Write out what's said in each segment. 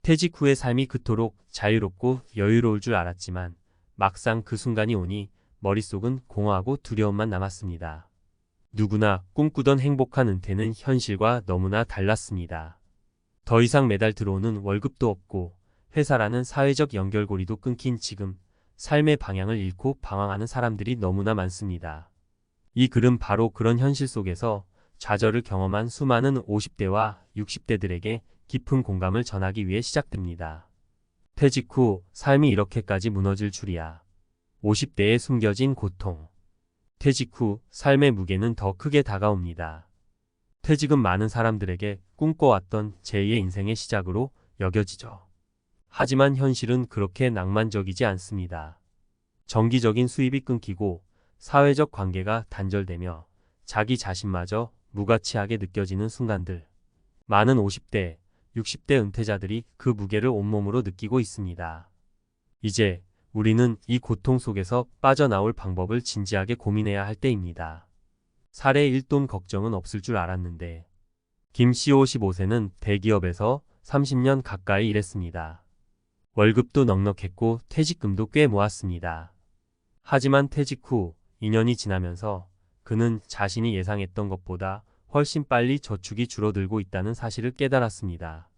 퇴직 후의 삶이 그토록 자유롭고 여유로울 줄 알았지만 막상 그 순간이 오니 머릿속은 공허하고 두려움만 남았습니다. 누구나 꿈꾸던 행복한 은퇴는 현실과 너무나 달랐습니다. 더 이상 매달 들어오는 월급도 없고 회사라는 사회적 연결고리도 끊긴 지금 삶의 방향을 잃고 방황하는 사람들이 너무나 많습니다. 이 글은 바로 그런 현실 속에서 좌절을 경험한 수많은 50대와 60대들에게 깊은 공감을 전하기 위해 시작됩니다. 퇴직 후 삶이 이렇게까지 무너질 줄이야. 50대에 숨겨진 고통. 퇴직 후 삶의 무게는 더 크게 다가옵니다. 퇴직은 많은 사람들에게 꿈꿔왔던 제2의 인생의 시작으로 여겨지죠. 하지만 현실은 그렇게 낭만적이지 않습니다. 정기적인 수입이 끊기고 사회적 관계가 단절되며 자기 자신마저 무가치하게 느껴지는 순간들. 많은 50대, 60대 은퇴자들이 그 무게를 온몸으로 느끼고 있습니다. 이제 우리는 이 고통 속에서 빠져나올 방법을 진지하게 고민해야 할 때입니다. 살해 일돈 걱정은 없을 줄 알았는데 김 씨 55세는 대기업에서 30년 가까이 일했습니다. 월급도 넉넉했고 퇴직금도 꽤 모았습니다. 하지만 퇴직 후 2년이 지나면서 그는 자신이 예상했던 것보다 훨씬 빨리 저축이 줄어들고 있다는 사실을 깨달았습니다.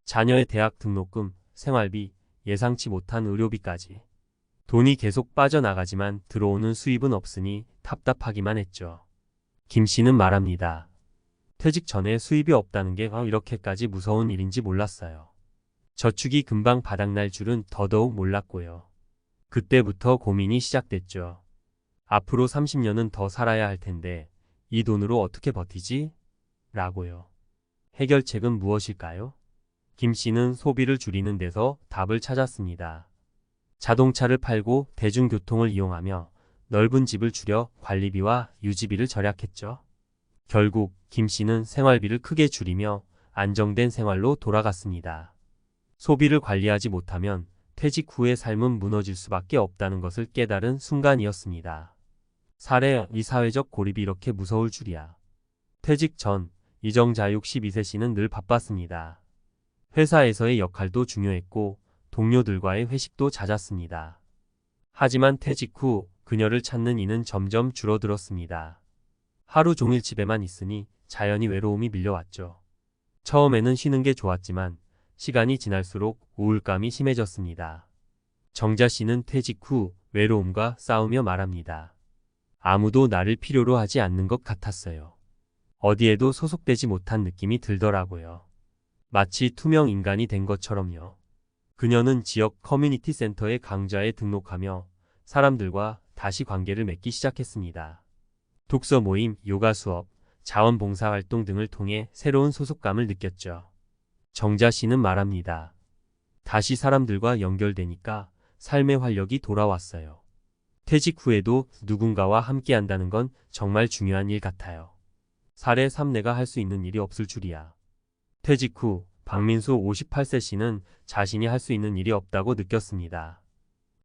자녀의 대학 등록금, 생활비, 예상치 못한 의료비까지. 돈이 계속 빠져나가지만 들어오는 수입은 없으니 답답하기만 했죠. 김 씨는 말합니다. 퇴직 전에 수입이 없다는 게 이렇게까지 무서운 일인지 몰랐어요. 저축이 금방 바닥날 줄은 더더욱 몰랐고요. 그때부터 고민이 시작됐죠. 앞으로 30년은 더 살아야 할 텐데 이 돈으로 어떻게 버티지? 라고요. 해결책은 무엇일까요? 김 씨는 소비를 줄이는 데서 답을 찾았습니다. 자동차를 팔고 대중교통을 이용하며 넓은 집을 줄여 관리비와 유지비를 절약했죠. 결국 김 씨는 생활비를 크게 줄이며 안정된 생활로 돌아갔습니다. 소비를 관리하지 못하면 퇴직 후의 삶은 무너질 수밖에 없다는 것을 깨달은 순간이었습니다. 이 사회적 고립이 이렇게 무서울 줄이야. 퇴직 전 이정자육 12세 씨는 늘 바빴습니다. 회사에서의 역할도 중요했고 동료들과의 회식도 잦았습니다. 하지만 퇴직 후 그녀를 찾는 이는 점점 줄어들었습니다. 하루 종일 집에만 있으니 자연히 외로움이 밀려왔죠. 처음에는 쉬는 게 좋았지만 시간이 지날수록 우울감이 심해졌습니다. 정자 씨는 퇴직 후 외로움과 싸우며 말합니다. 아무도 나를 필요로 하지 않는 것 같았어요. 어디에도 소속되지 못한 느낌이 들더라고요. 마치 투명 인간이 된 것처럼요. 그녀는 지역 커뮤니티 센터에 강좌에 등록하며 사람들과 다시 관계를 맺기 시작했습니다. 독서 모임, 요가 수업, 자원봉사 활동 등을 통해 새로운 소속감을 느꼈죠. 정자 씨는 말합니다. 다시 사람들과 연결되니까 삶의 활력이 돌아왔어요. 퇴직 후에도 누군가와 함께한다는 건 정말 중요한 일 같아요. 살해 3내가 할 수 있는 일이 없을 줄이야. 퇴직 후 박민수 58세 씨는 자신이 할 수 있는 일이 없다고 느꼈습니다.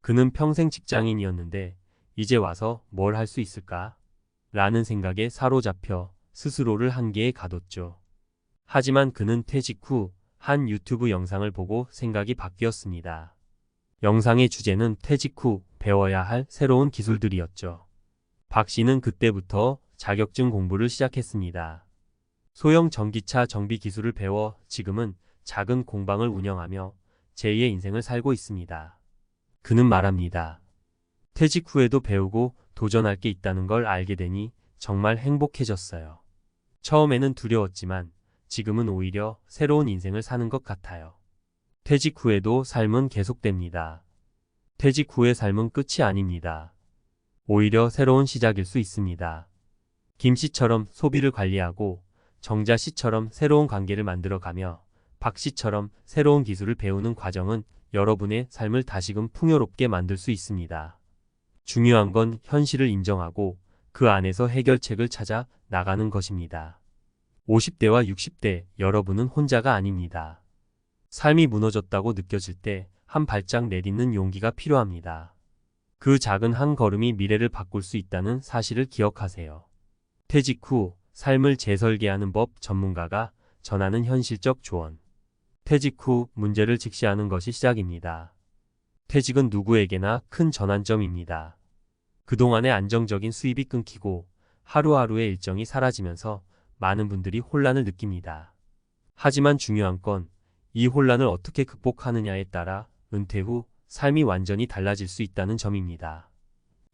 그는 평생 직장인이었는데 이제 와서 뭘 할 수 있을까? 라는 생각에 사로잡혀 스스로를 한계에 가뒀죠. 하지만 그는 퇴직 후 한 유튜브 영상을 보고 생각이 바뀌었습니다. 영상의 주제는 퇴직 후 배워야 할 새로운 기술들이었죠. 박 씨는 그때부터 자격증 공부를 시작했습니다. 소형 전기차 정비 기술을 배워 지금은 작은 공방을 운영하며 제2의 인생을 살고 있습니다. 그는 말합니다. 퇴직 후에도 배우고 도전할 게 있다는 걸 알게 되니 정말 행복해졌어요. 처음에는 두려웠지만 지금은 오히려 새로운 인생을 사는 것 같아요. 퇴직 후에도 삶은 계속됩니다. 퇴직 후의 삶은 끝이 아닙니다. 오히려 새로운 시작일 수 있습니다. 김 씨처럼 소비를 관리하고 정자 씨처럼 새로운 관계를 만들어가며 박 씨처럼 새로운 기술을 배우는 과정은 여러분의 삶을 다시금 풍요롭게 만들 수 있습니다. 중요한 건 현실을 인정하고 그 안에서 해결책을 찾아 나가는 것입니다. 50대와 60대 여러분은 혼자가 아닙니다. 삶이 무너졌다고 느껴질 때 한 발짝 내딛는 용기가 필요합니다. 그 작은 한 걸음이 미래를 바꿀 수 있다는 사실을 기억하세요. 퇴직 후 삶을 재설계하는 법 전문가가 전하는 현실적 조언. 퇴직 후 문제를 직시하는 것이 시작입니다. 퇴직은 누구에게나 큰 전환점입니다. 그동안의 안정적인 수입이 끊기고 하루하루의 일정이 사라지면서 많은 분들이 혼란을 느낍니다. 하지만 중요한 건 이 혼란을 어떻게 극복하느냐에 따라 은퇴 후 삶이 완전히 달라질 수 있다는 점입니다.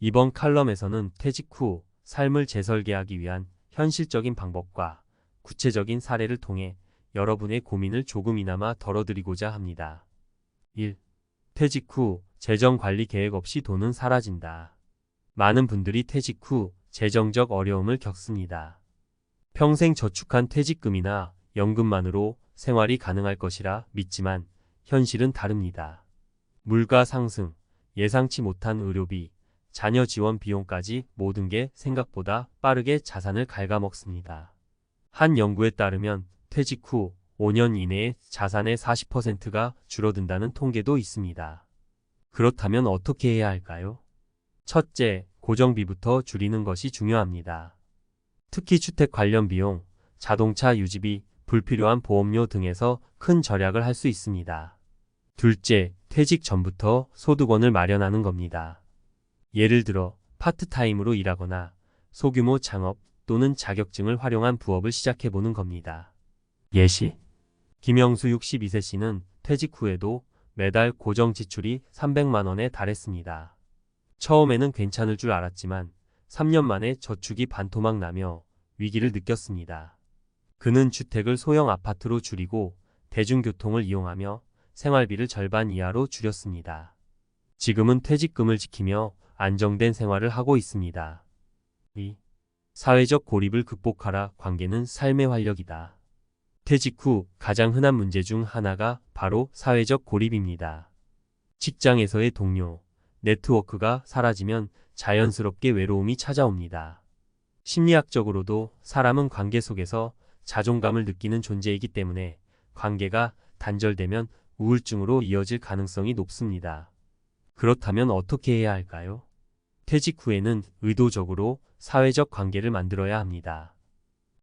이번 칼럼에서는 퇴직 후 삶을 재설계하기 위한 현실적인 방법과 구체적인 사례를 통해 여러분의 고민을 조금이나마 덜어드리고자 합니다. 1. 퇴직 후 재정 관리 계획 없이 돈은 사라진다. 많은 분들이 퇴직 후 재정적 어려움을 겪습니다. 평생 저축한 퇴직금이나 연금만으로 생활이 가능할 것이라 믿지만 현실은 다릅니다. 물가 상승, 예상치 못한 의료비, 자녀 지원 비용까지 모든 게 생각보다 빠르게 자산을 갉아먹습니다. 한 연구에 따르면 퇴직 후 5년 이내에 자산의 40%가 줄어든다는 통계도 있습니다. 그렇다면 어떻게 해야 할까요? 첫째, 고정비부터 줄이는 것이 중요합니다. 특히 주택 관련 비용, 자동차 유지비, 불필요한 보험료 등에서 큰 절약을 할 수 있습니다. 둘째, 퇴직 전부터 소득원을 마련하는 겁니다. 예를 들어 파트타임으로 일하거나 소규모 창업 또는 자격증을 활용한 부업을 시작해보는 겁니다. 예시: 김영수 62세 씨는 퇴직 후에도 매달 고정 지출이 300만 원에 달했습니다. 처음에는 괜찮을 줄 알았지만 3년 만에 저축이 반토막 나며 위기를 느꼈습니다. 그는 주택을 소형 아파트로 줄이고 대중교통을 이용하며 생활비를 절반 이하로 줄였습니다. 지금은 퇴직금을 지키며 안정된 생활을 하고 있습니다. 2. 사회적 고립을 극복하라. 관계는 삶의 활력이다. 퇴직 후 가장 흔한 문제 중 하나가 바로 사회적 고립입니다. 직장에서의 동료, 네트워크가 사라지면 자연스럽게 외로움이 찾아옵니다. 심리학적으로도 사람은 관계 속에서 자존감을 느끼는 존재이기 때문에 관계가 단절되면 우울증으로 이어질 가능성이 높습니다. 그렇다면 어떻게 해야 할까요? 퇴직 후에는 의도적으로 사회적 관계를 만들어야 합니다.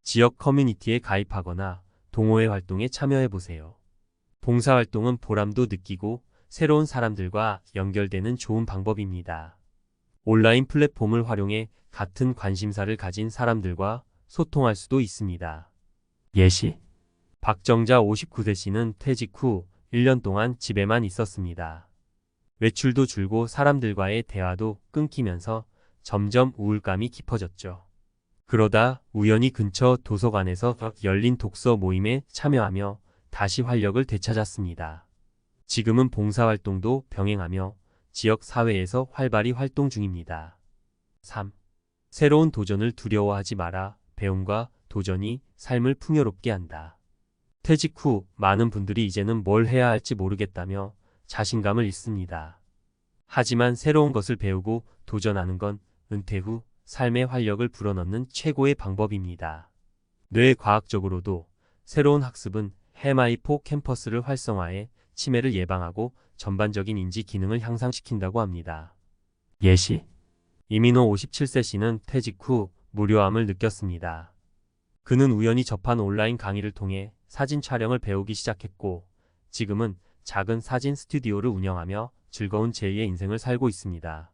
지역 커뮤니티에 가입하거나 동호회 활동에 참여해보세요. 봉사활동은 보람도 느끼고 새로운 사람들과 연결되는 좋은 방법입니다. 온라인 플랫폼을 활용해 같은 관심사를 가진 사람들과 소통할 수도 있습니다. 예시: 박정자 59세 씨는 퇴직 후 1년 동안 집에만 있었습니다. 외출도 줄고 사람들과의 대화도 끊기면서 점점 우울감이 깊어졌죠. 그러다 우연히 근처 도서관에서 열린 독서 모임에 참여하며 다시 활력을 되찾았습니다. 지금은 봉사활동도 병행하며 지역 사회에서 활발히 활동 중입니다. 3. 새로운 도전을 두려워하지 마라. 배움과 도전이 삶을 풍요롭게 한다. 퇴직 후 많은 분들이 이제는 뭘 해야 할지 모르겠다며 자신감을 잃습니다. 하지만 새로운 것을 배우고 도전하는 건 은퇴 후 삶의 활력을 불어넣는 최고의 방법입니다. 뇌과학적으로도 새로운 학습은 해마이포 캠퍼스를 활성화해 치매를 예방하고 전반적인 인지 기능을 향상시킨다고 합니다. 예시: 이민호 57세 씨는 퇴직 후 무료함을 느꼈습니다. 그는 우연히 접한 온라인 강의를 통해 사진 촬영을 배우기 시작했고 지금은 작은 사진 스튜디오를 운영하며 즐거운 제2의 인생을 살고 있습니다.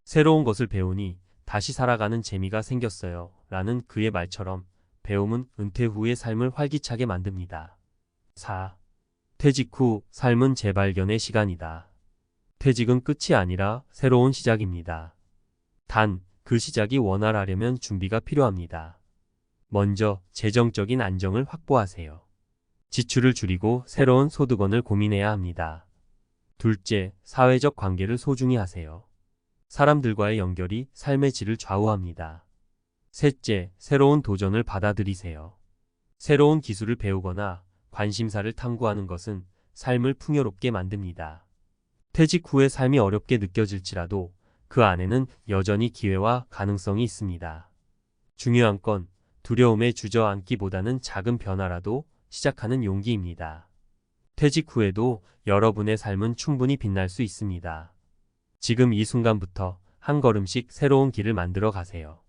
새로운 것을 배우니 다시 살아가는 재미가 생겼어요. 라는 그의 말처럼 배움은 은퇴 후의 삶을 활기차게 만듭니다. 4. 퇴직 후 삶은 재발견의 시간이다. 퇴직은 끝이 아니라 새로운 시작입니다. 단, 그 시작이 원활하려면 준비가 필요합니다. 먼저 재정적인 안정을 확보하세요. 지출을 줄이고 새로운 소득원을 고민해야 합니다. 둘째, 사회적 관계를 소중히 하세요. 사람들과의 연결이 삶의 질을 좌우합니다. 셋째, 새로운 도전을 받아들이세요. 새로운 기술을 배우거나 관심사를 탐구하는 것은 삶을 풍요롭게 만듭니다. 퇴직 후의 삶이 어렵게 느껴질지라도 그 안에는 여전히 기회와 가능성이 있습니다. 중요한 건 두려움에 주저앉기보다는 작은 변화라도 시작하는 용기입니다. 퇴직 후에도 여러분의 삶은 충분히 빛날 수 있습니다. 지금 이 순간부터 한 걸음씩 새로운 길을 만들어 가세요.